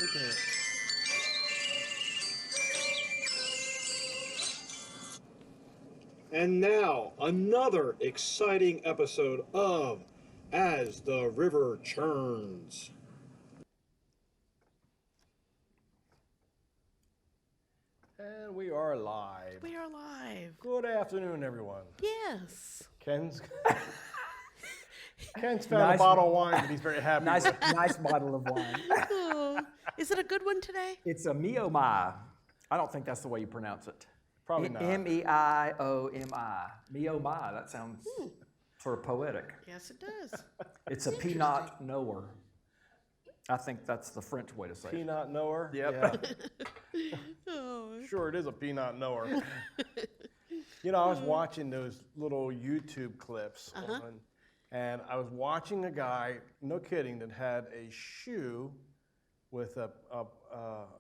Look at it. And now, another exciting episode of As the River Churns. And we are live. We are live. Good afternoon, everyone. Yes. Ken's found a bottle of wine that he's very happy Nice, with. nice bottle of wine. Oh, is it a good one today? It's a Miomai. I don't think that's the way you pronounce it. Probably not. Meiomi. Miomai. That sounds sort of poetic. Yes, it does. It's a Pinot Noir. I think that's the French way to say it. Peanut knower? Yep. Yeah. Oh. Sure, it is a peanut knower. You know, I was watching those little YouTube clips, and I was watching a guy, no kidding, that had a shoe with a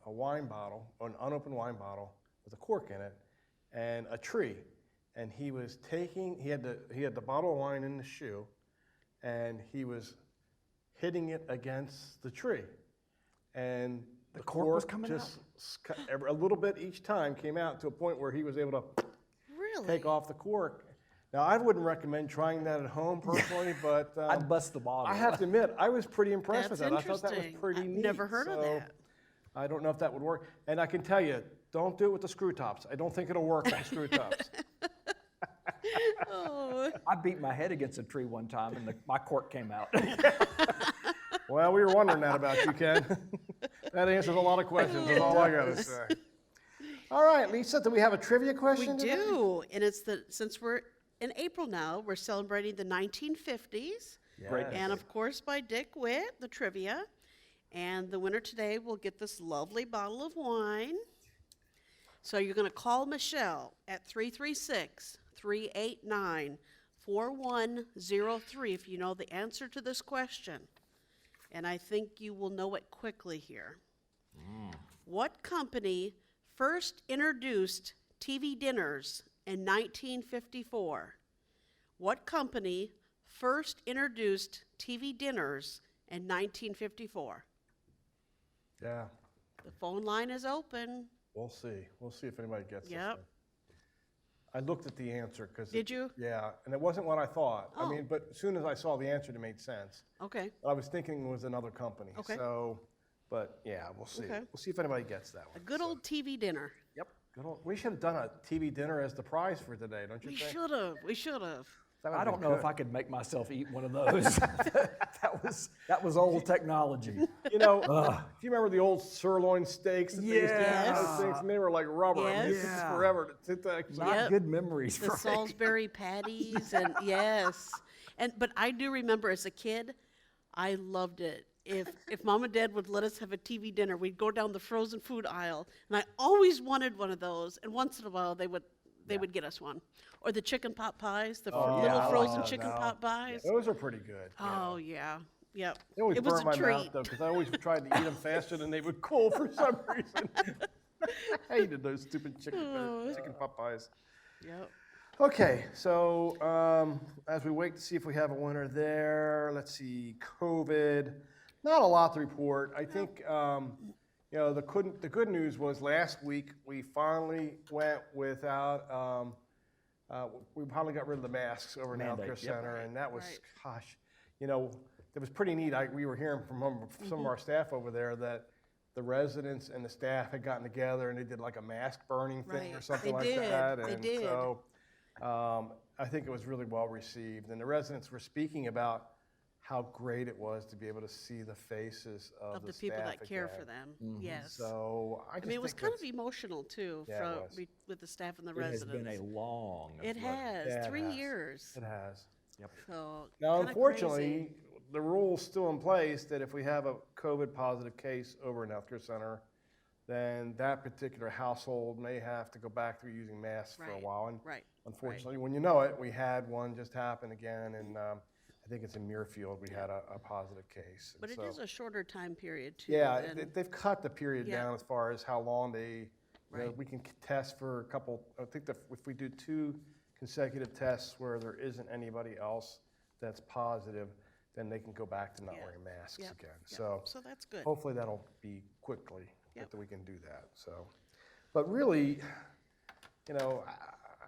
wine bottle, or an unopened wine bottle with a cork in it, and a tree. And he was taking, he had the bottle of wine in the shoe, and he was hitting it against the tree. And the cork was coming just a little bit each time came out to a point where he was able to Really? take off the cork. Now, I wouldn't recommend trying that at home personally, but I'd bust the bottle. I have to admit, I was pretty impressed with That's that. I thought that was interesting. pretty I've neat. never heard of that. I don't know if that would work. And I can tell you, don't do it with the screw tops. I don't think it'll work with the screw tops. Oh. I beat my head against a tree one time, and my cork came out. Well, we were wondering that about you, Ken. That answers a lot of questions, is all I got to say. All right, Lisa, do we have a trivia We question today? do, and it's since we're in April now, we're celebrating the 1950s, Great. and of course by Dick Witt, the trivia, and the winner today will get this lovely bottle of wine. So you're going to call Michelle at 336-389-4103 if you know the answer to this question. And I think you will know it quickly here. What company first introduced TV dinners in 1954? What company first introduced TV dinners in 1954? Yeah, The phone line is open. we'll see. We'll see if anybody gets this Yep. one. I looked at the answer because. Did you? Yeah, and it wasn't what I thought. Oh. I mean, but as soon as I saw the answer, it made sense. Okay. I was thinking it was another company. Okay. So, but yeah, we'll see. Okay. We'll see if anybody gets that one. A good old TV dinner. Yep. Good old, we should have done a TV dinner as the prize for today, don't you We think? should have. We should have. That I would've don't been know if good. I could make myself eat one of those. that was old technology. You know, if you remember the old sirloin steaks that they used to have, Yes. those things, and they were like rubber. I mean, it took us Yes. forever to actually. Not Yep. good memories. The for me. Salisbury patties and yes. But I do remember as a kid, I loved it. If Mom and Dad would let us have a TV dinner, we'd go down the frozen food aisle, and I always wanted one of those. And once in a while, they would get us one, or the chicken pot pies, the Oh, little yeah, I like frozen those chicken now. pot pies. Those are pretty good. Oh yeah, yep. They always It was burned a my treat. mouth though, because I always tried to eat them faster than they would cool for some reason. I hated those stupid chicken pot pies. Yep. Okay, so as we wait to see if we have a winner there, let's see, COVID. Not a lot to report. I think you know the good news was last week we finally went without. We finally got rid of the masks over in the Mandate, healthcare yep. center, and that was, Right. gosh, you know, it was pretty neat. We were hearing from some of our staff over there that the residents and the staff had gotten together and they did like a mask burning thing or Right. something They like did. that. They And did. so I think it was really well received. And the residents were speaking about how great it was to be able to see the faces Of the the people staff that care again. for them. Yes. So I I just mean, it was think kind of that's- emotional too, Yeah, it was. with the staff and the It has residents. been a long. It has Yeah, it 3 has. years. It has. So Now, kinda unfortunately, crazy. the rule's still in place that if we have a COVID positive case over an healthcare center, then that particular household may have to go back to using masks for a Right, while. And right, unfortunately, when you know it, we had one just happen again, and I think it's in Muirfield, we had a positive case. And But it so- is a shorter time period too. Yeah, than- they've cut the period Yeah. down as far as how long they, you know, Right. we can test for a couple, I think that if we do 2 consecutive tests where there isn't anybody else that's positive, then they can go back to not Yeah. wearing masks Yep. again. Yep. So that's good. Hopefully that'll be quickly Yep. that we can do that. So, but really, you know,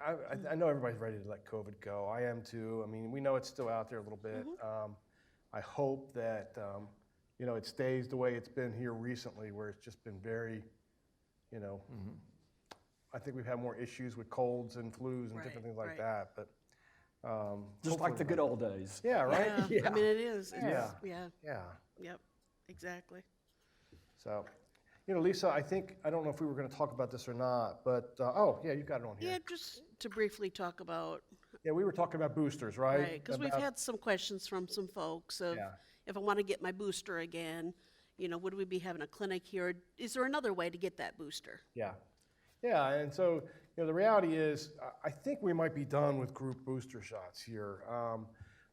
I know everybody's ready to let COVID go. I am too. I mean, we know it's still out there a little bit. I hope that, you know, it stays the way it's been here recently, where it's just been very, you know, I think we've had more issues with colds and flus and Right, different things like right. that. But Just like hopefully the good old days. Yeah, right? Yeah. I mean, it is. It's, Yeah. yeah. Yeah. Yep. Exactly. So, you know, Lisa, I don't know if we were going to talk about this or not, but, oh, yeah, you got it on here. Yeah, just to briefly talk about, Yeah, we were talking about boosters, right? right, because we've About- had some questions from some folks of, Yeah. if I want to get my booster again, you know, would we be having a clinic here? Is there another way to get that booster? Yeah. Yeah, and so, you know, the reality is, I think we might be done with group booster shots here.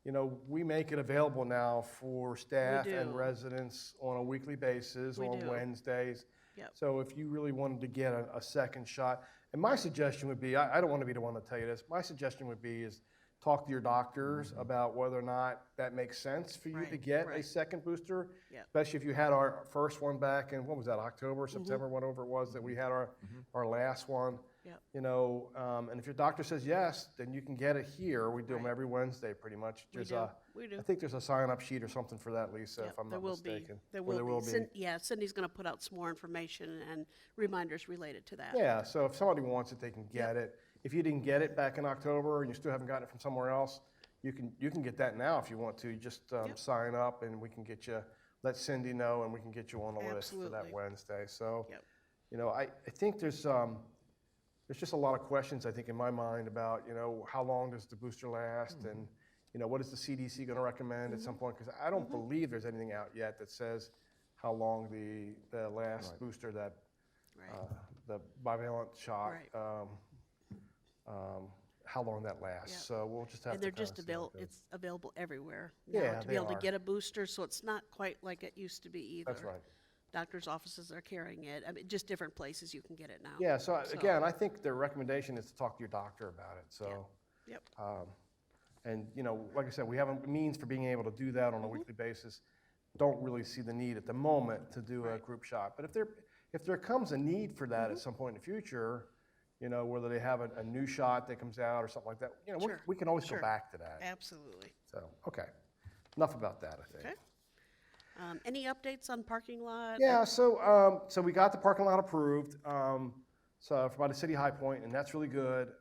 You know, we make it available now for staff and do. residents on a weekly basis We on do. Wednesdays. Yep. So if you really wanted to get a second shot, and my suggestion would be, I don't want to be the one to tell you this, my suggestion would be is talk to your doctors about whether or not that makes sense for you to Right, get a right. second booster. Yep. Especially if you had our first one back in, what was that, October, September, whatever it was that we had our last one. Yep. You know, and if your doctor says yes, then you can get it here. We do them Right. every Wednesday pretty much. We There's do. We do. I think there's a sign-up sheet or something for that, Lisa, Yep, if I'm there not will mistaken. be. There Or will there will be. be. Yeah, Cindy's going to put out some more information and reminders related to that. Yeah, so if somebody wants it, they can get it. If you didn't get it back in October and you still haven't gotten it from somewhere else, you can get that now if you want to. You just sign up and we can get you, let Cindy know, and we can get you on the list for that Absolutely. Wednesday. So, Yep. you know, I think there's just a lot of questions, I think, in my mind about, you know, how long does the booster last and, you know, what is the CDC going to recommend at some point? Because I don't believe there's anything out yet that says how long the last booster, that Right. the bivalent shot, Right. how long that lasts. Yep. So we'll just have And to they're kinda just see how it available, goes. it's available everywhere now Yeah, to they be able to are. get a booster, so it's not quite like it used to be either. That's right. Doctors' offices are carrying it. I mean, just different places you can get it now. Yeah, so again, I think the recommendation is to talk to your doctor about it. So, Yep. and you know, like I said, we have a means for being able to do that on a weekly basis. Don't really see the need at the moment to do a Right. group shot. But if there comes a need for that at some point in the future, you know, whether they have a new shot that comes out or something like that, you know, Sure, we can always sure. go back to that. Absolutely. So, okay, enough about that, I think. Okay. Any updates on parking lot? Yeah, so we got the parking lot approved, so by the City High Point, and that's really good.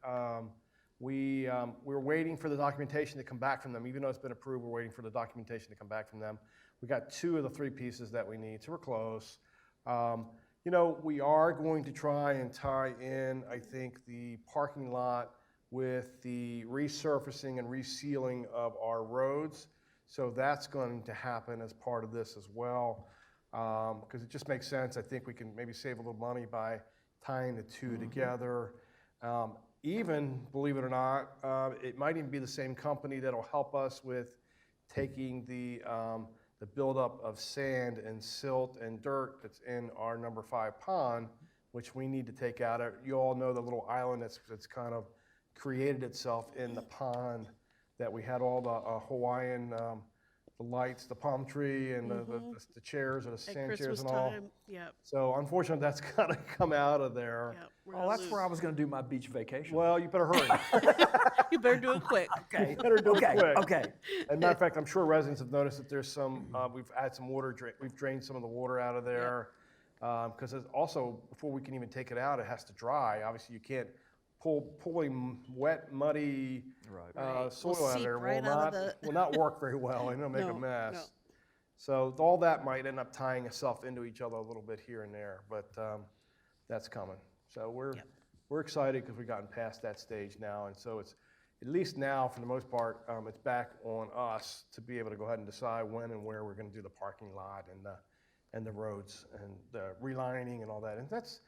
We're waiting for the documentation to come back from them. Even though it's been approved, we're waiting for the documentation to come back from them. We got 2 of the 3 pieces that we need, so we're close. You know, we are going to try and tie in, I think, the parking lot with the resurfacing and resealing of our roads. So that's going to happen as part of this as well, because it just makes sense. I think we can maybe save a little money by tying the 2 together. Even, believe it or not, it might even be the same company that'll help us with taking the buildup of sand and silt and dirt that's in our number 5 pond, which we need to take out. You all know the little island that's kind of created itself in the pond, that we had all the Hawaiian, the lights, the palm tree, and the chairs or the At sand chairs Christmas and all. time, yep, So unfortunately, that's gotta come out of there. yep. we're Oh, gonna that's lose. where I was going to do my beach vacation. Well, you better hurry. You better do it quick. Okay. Better do it Okay. quick. Okay. As a matter of fact, I'm sure residents have noticed that there's some, we've had some water, we've drained some of the water out of there. Because also, before we can even take it out, it has to dry. Obviously, you can't pulling wet, muddy Right. Right. soil Will out of seep there right will out of not, the- will not work very well, and it'll make a No, mess. no. So all that might end up tying itself into each other a little bit here and there, but that's coming. So we're excited because we've gotten past that stage now, and so it's, at least now, for the most part, it's back on us to be able to go ahead and decide when and where we're going to do the parking lot and the roads and the relining and all that. And that's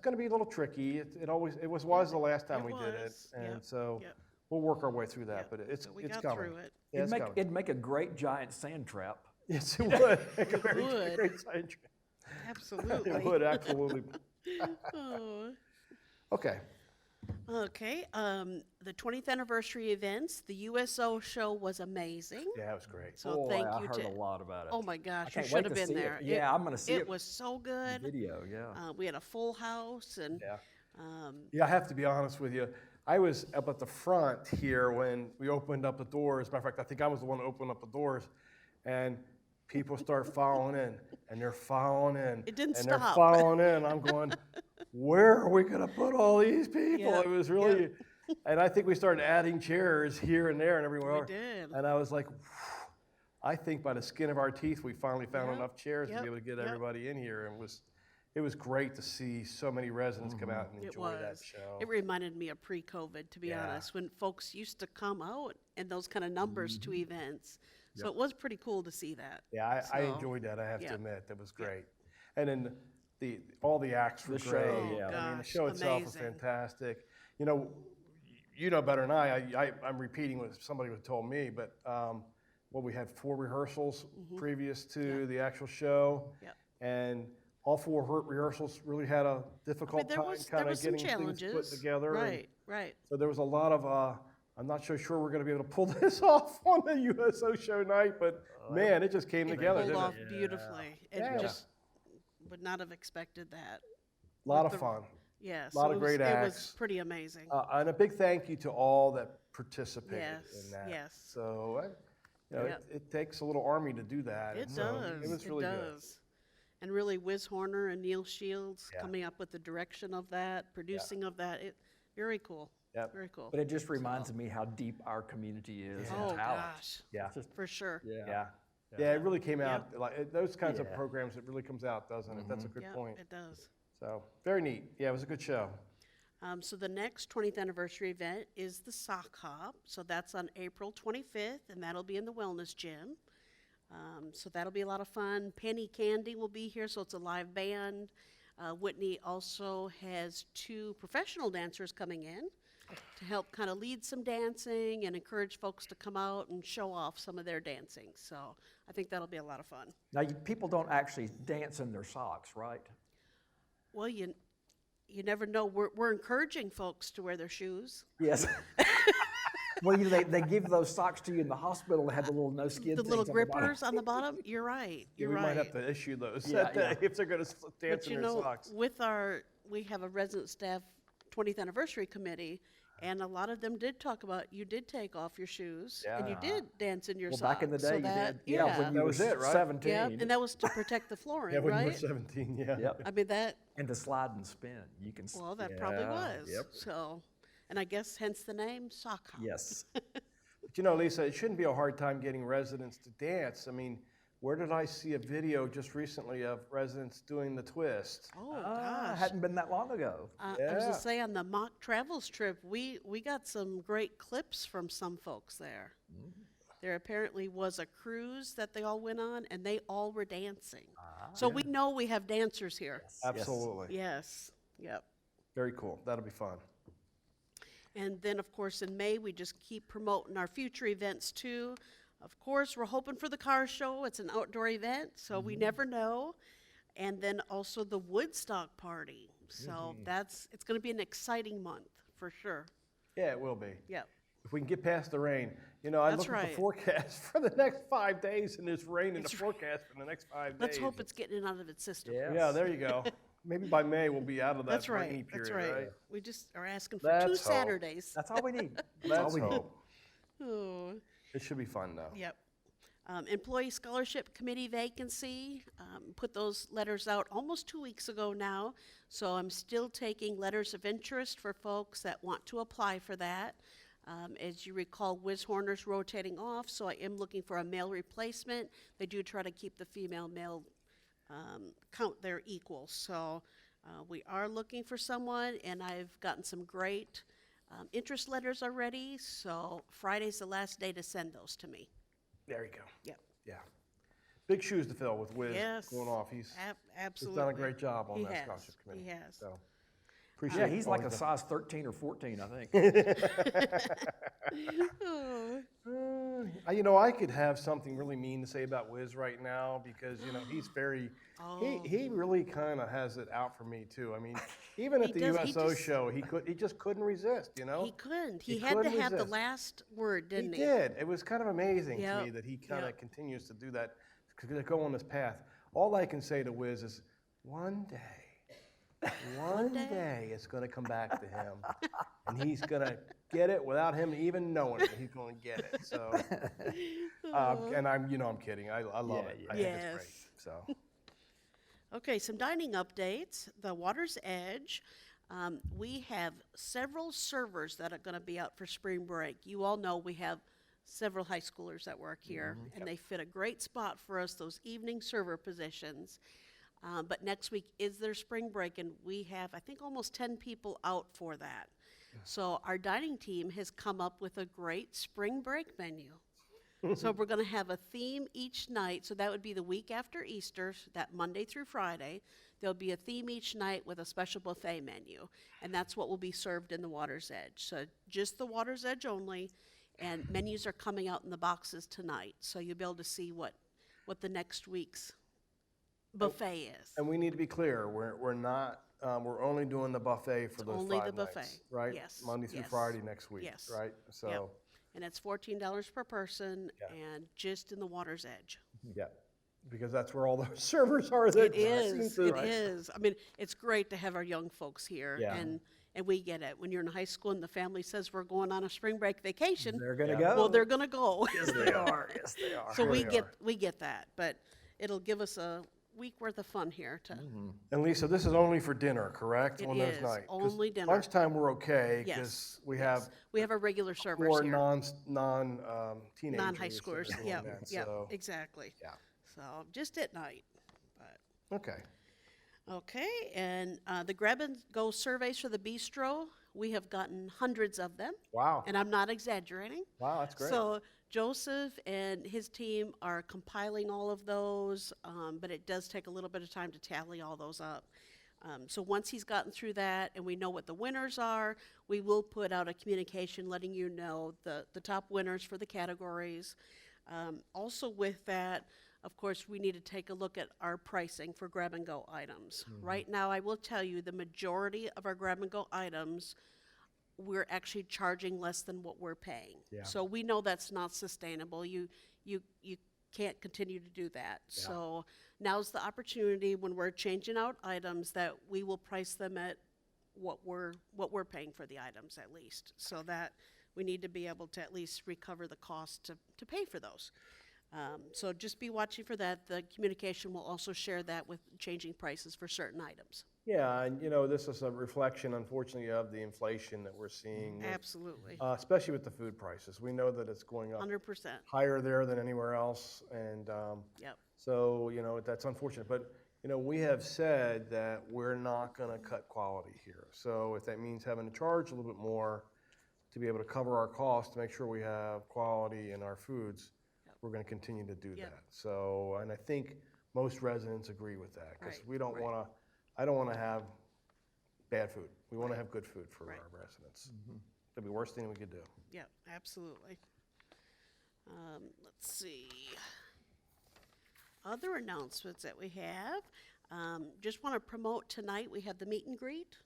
going to be a little tricky. It was the last time It we did it, was, and yep, so yep. we'll work our way through that. Yep. But it's So we it's got coming. through it. Yeah, it's coming. It'd make a great giant sand trap. Yes, it would. Make a very would. great side trip. Absolutely. It would absolutely. Oh, Okay. Okay, the 20th anniversary events, the USO show was amazing. Yeah, it was great. So Boy, thank I you heard to. a lot about it. Oh my gosh, you can't should wait have to been see it. there. Yeah, I'm gonna see It it. was so good. Video, yeah. We had a full house and Yeah. um, Yeah, I have to be honest with you. I was up at the front here when we opened up the doors. Matter of fact, I think I was the one that opened up the doors, and people start filing in, and they're filing in. It didn't and stop. they're filing in. I'm going, where are we going to put all these people? Yep, It was really, and I think we started adding chairs here and there and everywhere. We did. And I was like, I think by the skin of our teeth, we finally found Yep, enough chairs to yep, be able to get yep. everybody in here. And it was great to see so many residents come out and It enjoy that was. show. It reminded me of pre-COVID, to be Yeah. honest, when folks used to come out in those kind of numbers to events. So it was pretty cool to see that. Yeah, I So, enjoyed that. I have yeah. to admit, that was great. And then all the acts were The great. show, yeah. I mean, the Gosh, show itself was amazing. fantastic. You know, you know better than I'm repeating what somebody told me, but we had 4 rehearsals previous to the actual show, Yep. and all 4 rehearsals really had a difficult there time was kind of some getting things put challenges. together. and Right, right. so there was a lot of, I'm not so sure we're going to be able to pull this off on the USO show night, but man, it just came It together, pulled didn't off it? beautifully. It Yeah. just would not have expected that. A lot with of the- fun. Yeah, Lot of it was, great it acts. was pretty amazing. And a big thank you to all that participated Yes, in that. yes. So, you know, Yep. it takes a little army to do that. It and so does. It was really good. does. And really, Wiz Horner and Neil Shields Yeah. coming up with the direction of that, producing of that. Very cool. Yep. Very cool. But it just reminds me how deep our community is in Oh talent. gosh, Yeah. for sure. Yeah. Yeah, it really came Yep. out, like those kinds of Yeah. programs, it really comes out, doesn't it? That's a good Yep, point. it does. So, very neat. Yeah, it was a good show. So the next 20th anniversary event is the Sock Hop. So that's on April 25th, and that'll be in the Wellness Gym. So that'll be a lot of fun. Penny Candy will be here, so it's a live band. Whitney also has 2 professional dancers coming in to help kind of lead some dancing and encourage folks to come out and show off some of their dancing. So I think that'll be a lot of fun. Now, people don't actually dance in their socks, right? Well, you never know. We're encouraging folks to wear their shoes. Yes. Well, they give those socks to you in the hospital that have the little no skid The things little on the bottom. grippers on the bottom. You're right. Yeah, You're we right. might have to issue those Yeah, that day if they're going to dance But in you their know, socks. we have a resident staff 20th anniversary committee, and a lot of them did talk about you did take off your shoes and you Yeah. did dance in your Well, socks. back in the so day, you that, did. Yeah, when you That were was it, right? 17. yeah, and that was to protect the flooring, Yeah, when you were right? 17, yeah. Yep. I mean that. And to slide and spin. You can. Well, that probably Yeah, was. yep. So, and I guess hence the name Sock Hop. Yes. But you know, Lisa, it shouldn't be a hard time getting residents to dance. I mean, where did I see a video just recently of residents doing the twist? Oh Ah, gosh. hadn't been that long ago. I was Yeah. gonna say on the mock travels trip, we got some great clips from some folks there. There apparently was a cruise that they all went on, and they all were dancing. So we know we have dancers here. Absolutely. Yes. Yep. Very cool. That'll be fun. And then, of course, in May, we just keep promoting our future events too. Of course, we're hoping for the car show. It's an outdoor event, so we never know. And then also the Woodstock party. So it's going to be an exciting month for sure. Yeah, it will be. Yep. If we can get past the rain. You know, I That's look at the right. forecast for the next 5 days, and there's rain in the forecast for the next 5 days. Let's hope it's getting out of its system. Yeah. Yeah, there you go. Maybe by May we'll be out of that That's rainy right. period, That's right. right? We just are asking for Let's 2 hope. Saturdays. That's all we need. That's all Let's we need. hope. Oh, It should be fun, though. yep. Employee Scholarship Committee vacancy, put those letters out almost 2 weeks ago now. So I'm still taking letters of interest for folks that want to apply for that. As you recall, Wiz Horner's rotating off, so I am looking for a male replacement. They do try to keep the female-male count there equal. So we are looking for someone, and I've gotten some great interest letters already. So Friday's the last day to send those to me. There you go. Yep. Yeah. Big shoes to fill with Wiz Yes. going off. He's Absolutely. done a great job on He that has. scholarship committee. He has. So. Appreciate Yeah, he's all like a the- size 13 or 14, I think. I could have something really mean to say about Wiz right now because, he's very, he really kind of has it out for me too. I mean, even He at the does, he USO just- show, he just couldn't resist, He couldn't. He He had to couldn't have the resist. last word, didn't he? He did. It was kind of amazing to Yep. me that he kind of Yep. continues to do that, to go on this path. All I can say to Wiz is, one day it's going to come back to him, and he's going to get it without him even knowing it. He's going to get it. So, and I'm kidding. I love it. I think it's great. Yes. So, Okay, some dining updates. The Water's Edge. We have several servers that are going to be out for spring break. You all know we have several high schoolers that work here, and they fit a great spot for us, those evening server positions. But next week is their spring break, and we have, I think, almost 10 people out for that. So our dining team has come up with a great spring break menu. So we're going to have a theme each night. So that would be the week after Easter, that Monday through Friday. There'll be a theme each night with a special buffet menu. And that's what will be served in the Water's Edge. So just the Water's Edge only. And menus are coming out in the boxes tonight. So you'll be able to see what the next week's buffet is. and we need to be clear. We're not. We're only doing the buffet for those only 5 the buffet. nights, right? Yes, Monday through yes. Friday next week, Yes. right? So. Yep. And it's $14 per person, Yeah. and just in the Water's Edge. Yeah, because that's where all the servers are. That It seem is. to- It is. I mean, it's great to have our young folks here, Yeah. and we get it. When you're in high school and the family says we're going on a spring break vacation, They're going to Yeah. go. well, they're gonna go. Yes, they are. Yes, they are. So Sure they are. we get that, but it'll give us a week worth of fun here to. And Lisa, this is only for dinner, correct? It on those is, nights? 'Cause only dinner. Lunchtime, we're okay, Yes, because we yes. have We have our regular servers 4 here, non-teenagers. non-high that are schoolers. doing Yeah, that, yeah, so, exactly. Yeah, So just at night, but. okay. Okay, and the grab and go surveys for the bistro, we have gotten hundreds of them, Wow, and I'm not exaggerating. wow, that's great. So Joseph and his team are compiling all of those, but it does take a little bit of time to tally all those up. So once he's gotten through that and we know what the winners are, we will put out a communication letting you know the top winners for the categories. Also with that, of course, we need to take a look at our pricing for grab-and-go items. Right now, I will tell you, the majority of our grab-and-go items, we're actually charging less than what we're paying. Yeah. So we know that's not sustainable. You can't continue to do that. Yeah. So now's the opportunity when we're changing out items that we will price them at what we're paying for the items at least. So that we need to be able to at least recover the cost to pay for those. So just be watching for that. The communication will also share that with changing prices for certain items. Yeah, and this is a reflection, unfortunately, of the inflation that we're seeing. with, Absolutely. especially with the food prices. We know that it's going up 100%. higher there than anywhere else, and Yep. so that's unfortunate. But we have said that we're not going to cut quality here. So if that means having to charge a little bit more to be able to cover our costs to make sure we have quality in our foods, we're going to continue to do Yep. that. So, and I think most residents agree with that because Right, we don't right. want to. I don't want to have bad food. We want to have good food for Right. our residents. That'd be the worst thing we could do. Yep, absolutely. Let's see. Other announcements that we have, just want to promote tonight, we have the meet and greet.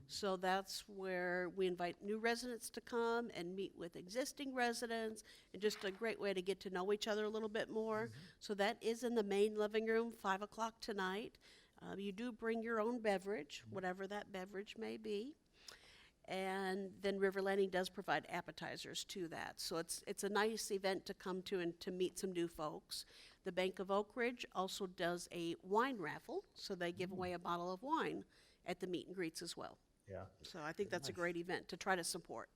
So that's where we invite new residents to come and meet with existing residents, and just a great way to get to know each other a little bit more. So that is in the main living room, 5 o'clock tonight. You do bring your own beverage, whatever that beverage may be. And then River Landing does provide appetizers to that. So it's a nice event to come to and to meet some new folks. The Bank of Oak Ridge also does a wine raffle, so they give away a bottle of wine at the meet and greets as well. Yeah. So I think that's a great event to try to support.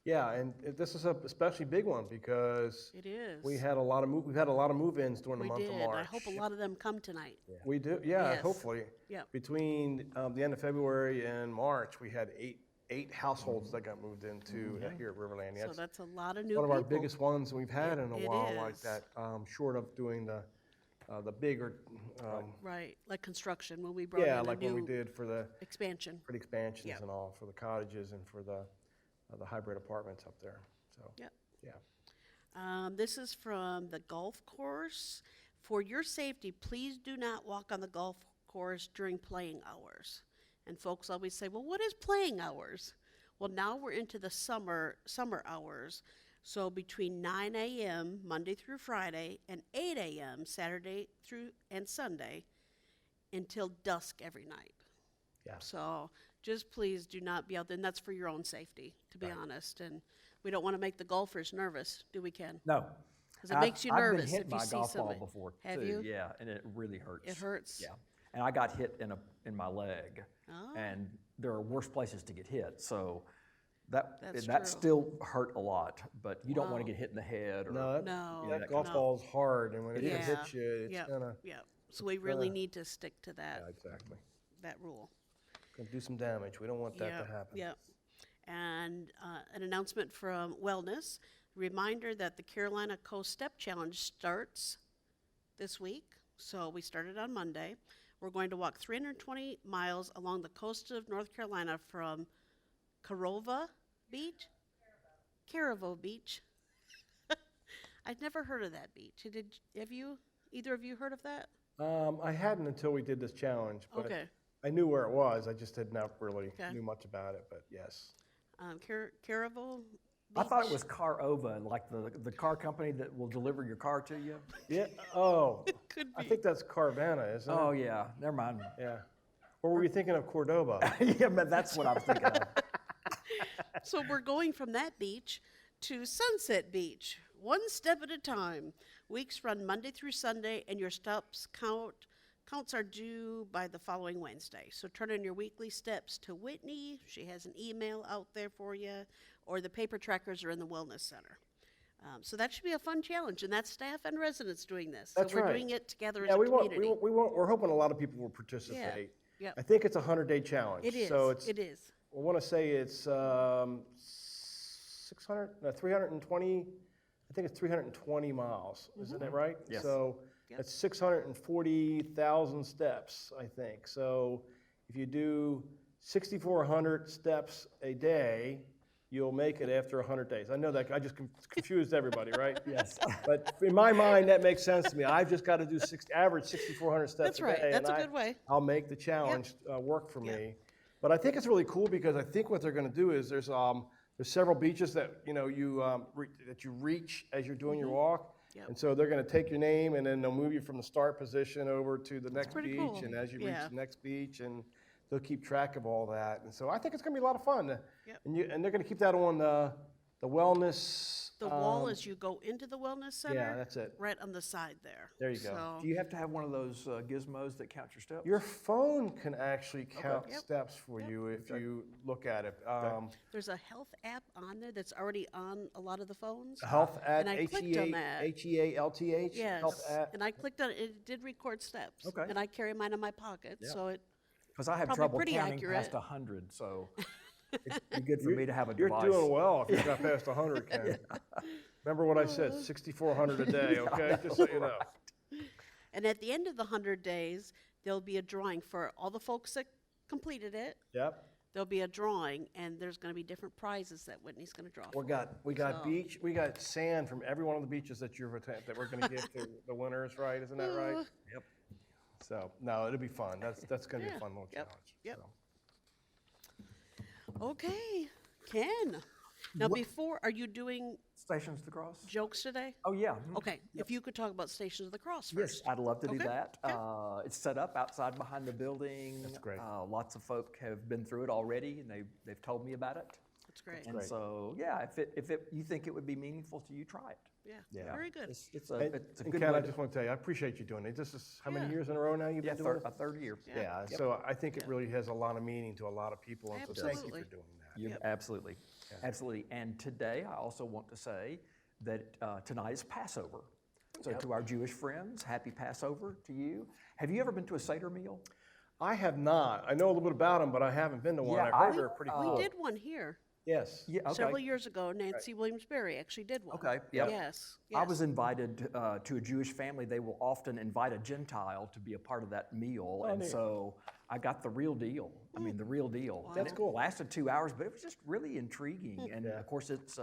Yeah, and this is a especially big one because It is. we've had a lot of move-ins during the We month did. of March. I hope a lot of them come tonight. We do, yeah, Yes. hopefully. Yep. Between the end of February and March, we had eight households that got moved into here at Riverland. So That's that's a lot of new one of people. our biggest ones we've had in a It while like is. that, short of doing the the bigger, Right, like construction, when we brought in yeah, a like when we new did for the expansion. expansions Yep. and all, for the cottages and for the hybrid apartments up there. So, Yep. yeah. This is from the golf course. For your safety, please do not walk on the golf course during playing hours. And folks always say, well, what is playing hours? Well, now we're into the summer hours. So between 9 a.m. Monday through Friday and 8 a.m. Saturday through and Sunday until dusk every night. Yeah. So just please do not be out there, and that's for your own safety, to be honest. And we don't want to make the golfers nervous, do we, Ken? No. 'Cause it makes you nervous I've been hit if you by a see golf ball somebody. before Have too. you? Yeah, and it really hurts. It hurts? Yeah, and I got hit in my leg, Oh. and there are worse places to get hit. So that That's that true. still hurt a lot. But you don't want Wow. to get hit in the head or No, that, No. that that golf no. ball's hard, and when it Yeah. hits you, it's Yep. gonna, Yep. So we really need to stick to yeah, that, exactly. that rule. Gonna do some damage. We don't want that to Yep, happen. Yep. And an announcement from Wellness, reminder that the Carolina Coast Step Challenge starts this week. So we started on Monday. We're going to walk 320 miles along the coast of North Carolina from Caravo Beach? Caravo Beach. I'd never heard of that beach. Have you, either of you heard of that? I hadn't until we did this challenge, but Okay. I knew where it was. I just had not really Okay. knew much about it, but yes. Caravo Beach? I thought it was Car Ova, like the car company that will deliver your car to you. Yeah, oh, Could I be. think that's Carvana, isn't it? Oh yeah, never mind. Yeah. Or were you thinking of Cordoba? Yeah, but that's what I was thinking of. So we're going from that beach to Sunset Beach, one step at a time. Weeks run Monday through Sunday, and your stops counts are due by the following Wednesday. So turn in your weekly steps to Whitney. She has an email out there for you, or the paper trackers are in the Wellness Center. So that should be a fun challenge, and that's staff and residents doing this. That's so we're right. doing it together Yeah, as a we want, community. we're hoping a lot of people will participate. Yep. I think it's a 100-day challenge. It is. So it's, It is. I want to say it's 320, I think it's 320 miles. Isn't that right? Yes. So Yep. that's 640,000 steps, I think. So if you do 6,400 steps a day, you'll make it after 100 days. I know that, I just confused everybody, right? Yes. But in my mind, that makes sense to me. I've just got to do average 6,400 steps That's a right. day. That's and a good way. I'll make the challenge work for Yep. me. But I think it's really cool because I think what they're going to do is there's several beaches that that you reach as you're doing your walk. Yep. And so they're going to take your name and then they'll move you from the start position over to the next pretty beach. cool. And as you Yeah. reach the next beach, and they'll keep track of all that. And so I think it's going to be a lot of fun. Yep. And they're going to keep that on the wellness. The wall as you go into the Wellness Center. Yeah, that's it. Right on the side there. There you go. So, Do you have to have one of those gizmos that count your steps? Your phone can actually count Yep. steps for you if you look at it. there's a health app on there that's already on a lot of the phones. Health at And I clicked on that. HEALTH. Yes, Health at. and I clicked on it. It did record steps. Okay. And I carry mine in my pocket, Yeah. so it. Because I have Probably trouble pretty counting accurate. past 100, so it'd be good for me to have a You're device. doing well if you got past 100, Ken. Remember what I said, 6,400 a day, okay? Just so you know. And at the end of the 100 days, there'll be a drawing for all the folks that completed it. Yep. There'll be a drawing, and there's going to be different prizes that Whitney's going to draw. We got So- we got sand from every one of the beaches that you've attended that we're going to give to the winners, right? Isn't that right? Yep. So no, it'll be fun. That's going to be Yeah. a fun little Yep. challenge. Yep. So. Okay, Ken. Now, are you doing Stations of the Cross? jokes today? Oh, yeah. Okay, if you could talk about Stations of the Cross Yes, first. I'd love to do Okay, that. okay. It's set up outside behind the building. That's great. Lots of folk have been through it already, and they've told me about it. That's great. And great. so, yeah, if you think it would be meaningful to you, try it. Yeah, Yeah. very good. It's a And good Ken, way I to- just want to tell you, I appreciate you doing it. This is how many Yeah. years in a row now you've yeah, been doing a it? third year. Yeah, Yep. so I think it really has a lot of meaning to a lot of people, and so thank you Absolutely. for doing that. You- Yep. Absolutely, absolutely. And today, I also want to say that tonight is Passover. So to our Jewish friends, happy Passover to you. Have you ever been to a Seder meal? I have not. I know a little bit about them, but I haven't been to one. Yeah, I heard I- they're pretty We cool. did one here. Yes. Yeah, okay. Several years ago, Nancy Williams-Berry actually did one. Okay, yep. Yes, I yes. was invited to a Jewish family. They will often invite a Gentile to be a part of that meal. Oh, and neat. so I got the real deal. I mean, the real deal. That's And cool. It lasted 2 hours, but it was just really intriguing. And Yeah. of course, it's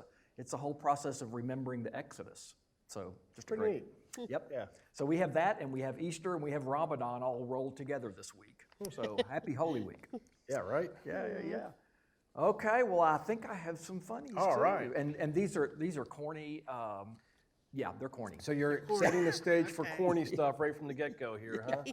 a whole process of remembering the Exodus. So just a Pretty great. neat. Yep. Yeah. So we have that, and we have Easter, and we have Ramadan all rolled together this week. So happy Holy Week. Yeah, right? Yeah. Okay, well, I think I have some funnies All too. right. And these are corny. Yeah, they're corny. So you're setting the stage for corny stuff right from the get-go here, huh?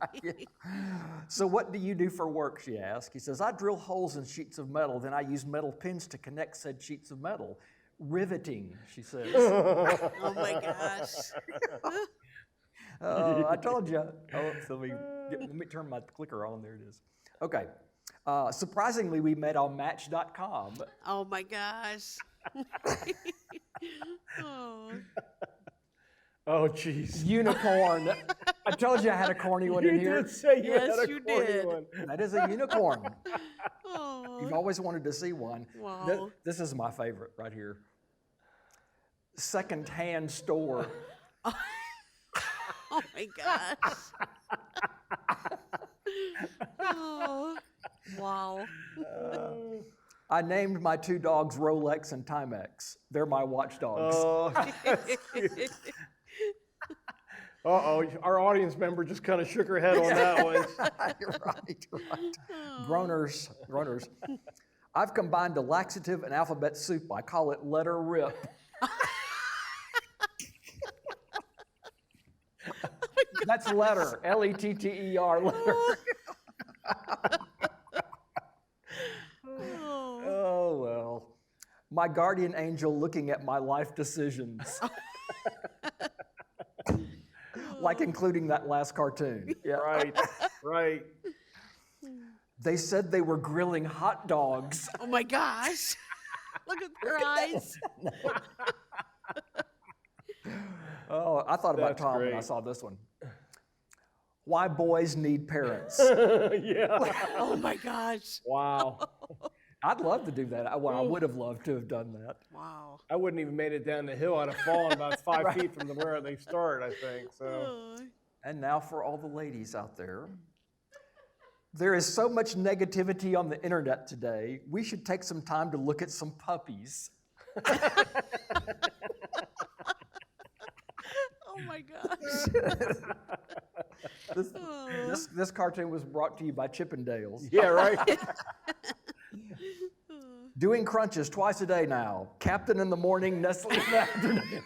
So what do you do for work, she asked. He says, I drill holes in sheets of metal, then I use metal pins to connect said sheets of metal. Riveting, she says. Oh my gosh. I told you. Oh, so let me turn my clicker on. There it is. Okay. Surprisingly, we met on Match.com. Oh my gosh. Oh. Oh, jeez. Unicorn. I told you I had a corny one in You here. did say you Yes, had a you corny did. one. That is a unicorn. You've Oh. always wanted to see one. Wow. This is my favorite right here. Second-hand store. Oh my gosh. Oh. Wow. I named my 2 dogs Rolex and Timex. They're my watchdogs. Oh, uh-oh. Our audience member just kind of shook her head on that one. right. Groaners. I've combined a laxative and alphabet soup. I call it Letter Rip. That's letter. Letter, letter. Oh, well. My guardian angel looking at my life decisions. Like including that last cartoon. Yeah. Right. They said they were grilling hot dogs. Oh my gosh. Look at their eyes. Oh, I thought about That's Tom when I great. saw this one. Why boys need parents. Yeah. Oh my gosh. Wow. I'd love to do that. I would have loved to have done that. Wow. I wouldn't even made it down the hill. I'd have fallen about 5 feet from where they start, I think. So. Oh. And now for all the ladies out there. There is so much negativity on the internet today, we should take some time to look at some puppies. Oh my gosh. This cartoon was brought to you by Chippendales. Yeah, right. Doing crunches twice a day now. Captain in the morning, Nestle in the afternoon.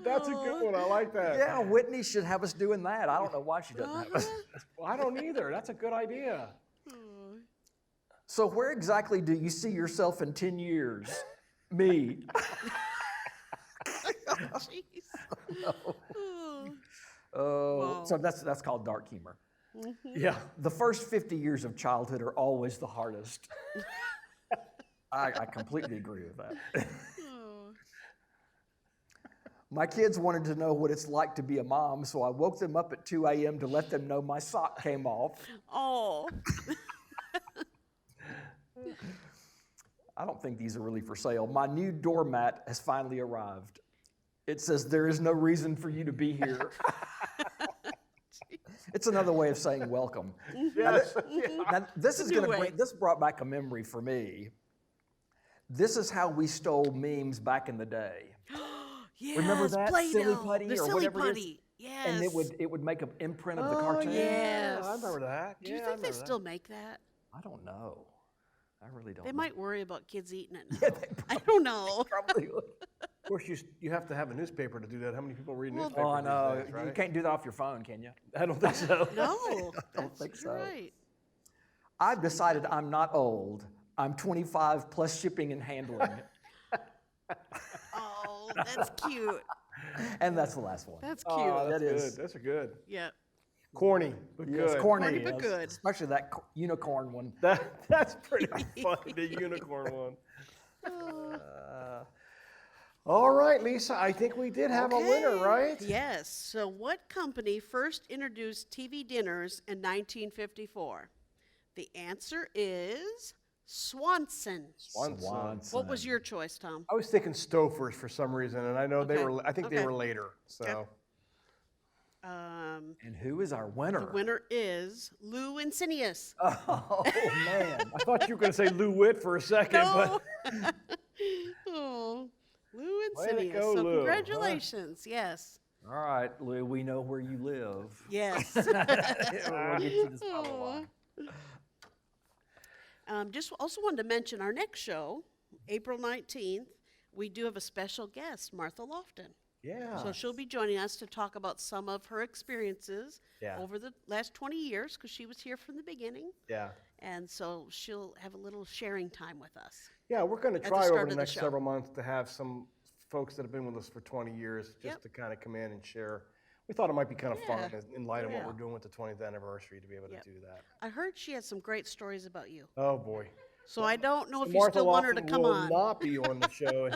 That's a good one. I like that. Yeah, Whitney should have us doing that. I don't know why she doesn't have us. Well, I don't either. That's a good idea. So where exactly do you see yourself in 10 years? Me. Jeez. Oh, Wow. so that's called dark humor. Yeah. The first 50 years of childhood are always the hardest. I completely agree with that. Oh. My kids wanted to know what it's like to be a mom, so I woke them up at 2 a.m. to let them know my sock came off. Oh. I don't think these are really for sale. My new doormat has finally arrived. It says, there is no reason for you to be here. It's another way of saying welcome. Yes. Now, this is New going to way. this brought back a memory for me. This is how we stole memes back in the day. Yes, Remember that? Play-Doh. Silly putty the or silly whatever it is? putty. Yes. And it would make an imprint of the Oh, cartoon. yeah. Yes. I remember that. Do you Yeah, I think they remember that. still make that? I don't know. I really don't They know. might worry about kids eating it now. Yeah, they I don't know. probably would. Of course, you have to have a newspaper to do that. How many people read Well, newspapers Oh, I know. these days, right? You can't do that off your phone, can you? I don't think so. No. don't think that's so. Right. I've decided I'm not old. I'm 25 plus shipping and handling. Oh, that's cute. And that's the last one. That's cute. Oh, that's That good. is- That's a good. Yeah. Corny, but Yes, good. corny, Corny, but yes. good. Especially that unicorn one. That's pretty funny, the unicorn one. All right, Lisa, I think we did have a winner, right? Yes. So, what company first introduced TV dinners in 1954? The answer is Swanson. Swanson. What was your choice, Tom? I was thinking Stofers for some reason, and I know they Okay. were. I think they Okay. were later. So. Okay. And who is our winner? The winner is Lou Insidious. Oh, man. I thought you were going to say Lou Witt for a second, No. but Oh, Lou Way to Insidious. go, So Lou, huh? congratulations. Yes. All right, Lou, we know where you live. Yes. We'll get you this bottle of wine. Just also wanted to mention our next show, April 19th, we do have a special guest, Martha Lofton. yeah. So she'll be joining us to talk about some of her experiences Yeah. over the last 20 years, because she was here from the beginning. Yeah. And so she'll have a little sharing time with us. Yeah, we're going to the try start over of the the next show. several months to have some folks that have been with us for 20 years just Yep. to kind of come in and share. We thought it might be kind of fun Yeah. in light of what Yeah. we're doing with the 20th anniversary to be able to Yep. do that. I heard she had some great stories about you. Oh, boy. So I don't know if you Martha still want her to Lofton come will on. not be on the show.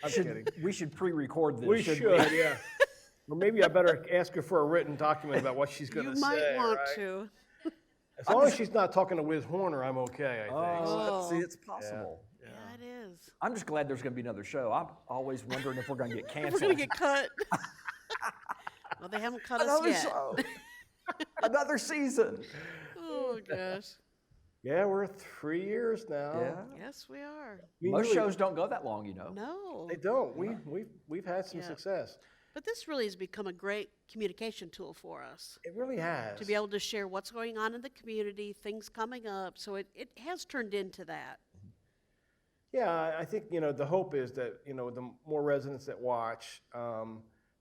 I'm kidding. We should pre-record this. We shouldn't should, yeah. Or maybe I better ask her for a written document about what she's going You to say. might want right? to. As long as she's not talking to Wiz Horner, I'm okay, I think. Oh, see, Oh. it's possible. Yeah, it is. I'm just glad there's going to be another show. I'm always wondering if we're going to get We're canceled. going to get cut. Well, they haven't cut us another yet. show. Another season. Oh, gosh. Yeah, we're 3 years now. Yeah. Yes, we are. We Most really- shows don't go that long, you know. No. They don't. We've had some Yeah. success. But this really has become a great communication tool for us It really has. to be able to share what's going on in the community, things coming up. So it has turned into that. Yeah, I think, the hope is that, the more residents that watch,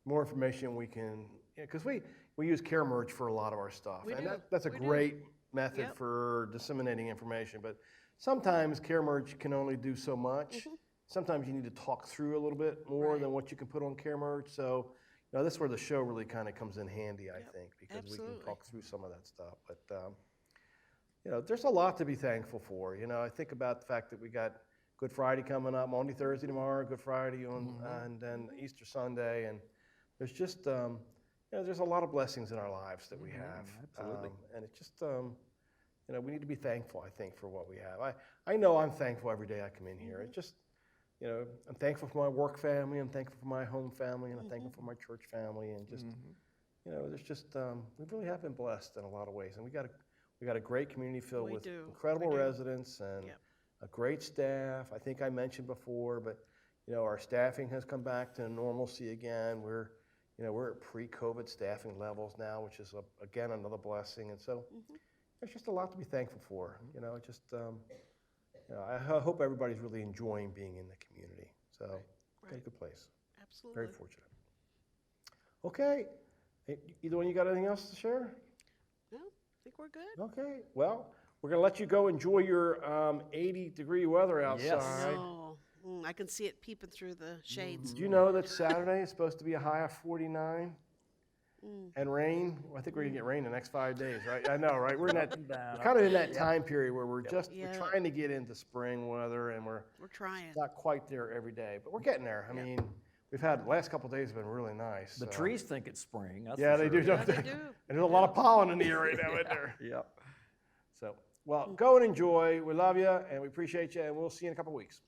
more information we can, because we use Care Merge for a lot of our stuff. We and do. that's a We do. great method Yep. for disseminating information. But sometimes Care Merge can only do so much. Sometimes you need to talk through a little bit more Mm-hmm. Right. than what you can put on Care Merge. So, that's where the show really kind of comes in handy, I think, because we absolutely. can talk through some of that stuff. But, there's a lot to be thankful for. I think about the fact that we got Good Friday coming up, Maundy Thursday tomorrow, Good Friday on, and then Easter Sunday, and there's just, there's a lot of blessings in our lives that we have. absolutely. And it's just, we need to be thankful, I think, for what we have. I know I'm thankful every day I come in here. It just, I'm thankful for my work family, I'm thankful for my home family, and I'm thankful for my church family, and just, there's just, we really have been blessed in a lot of ways, and we got a great community filled We with do. incredible We do. residents and Yep. a great staff. I think I mentioned before, but our staffing has come back to normalcy again. We're at pre-COVID staffing levels now, which is again another blessing. And so there's just a lot to be thankful for. I hope everybody's really enjoying being in the community. So got a good place. Absolutely. Very fortunate. Okay, either one, you got anything else to share? No, I think we're good. Okay, well, we're going to let you go enjoy your 80-degree weather outside. No. I can see it peeping through the shades. Did you know that Saturday is supposed to be a high of 49 and rain? Well, I think we're going to get rain the next 5 days, right? I know, right? We're kind of in that time period where we're Yeah. trying to get into spring weather, and we're We're trying. not quite there every day, but we're getting there. I mean, we've had the last couple of days have been really nice. The so. trees think it's spring. That's Yeah, for they sure. do, don't they? They do. And there's a lot of pollen in the air right now, isn't there? Yep. So, well, go and enjoy. We love you, and we appreciate you, and we'll see you in a couple of weeks.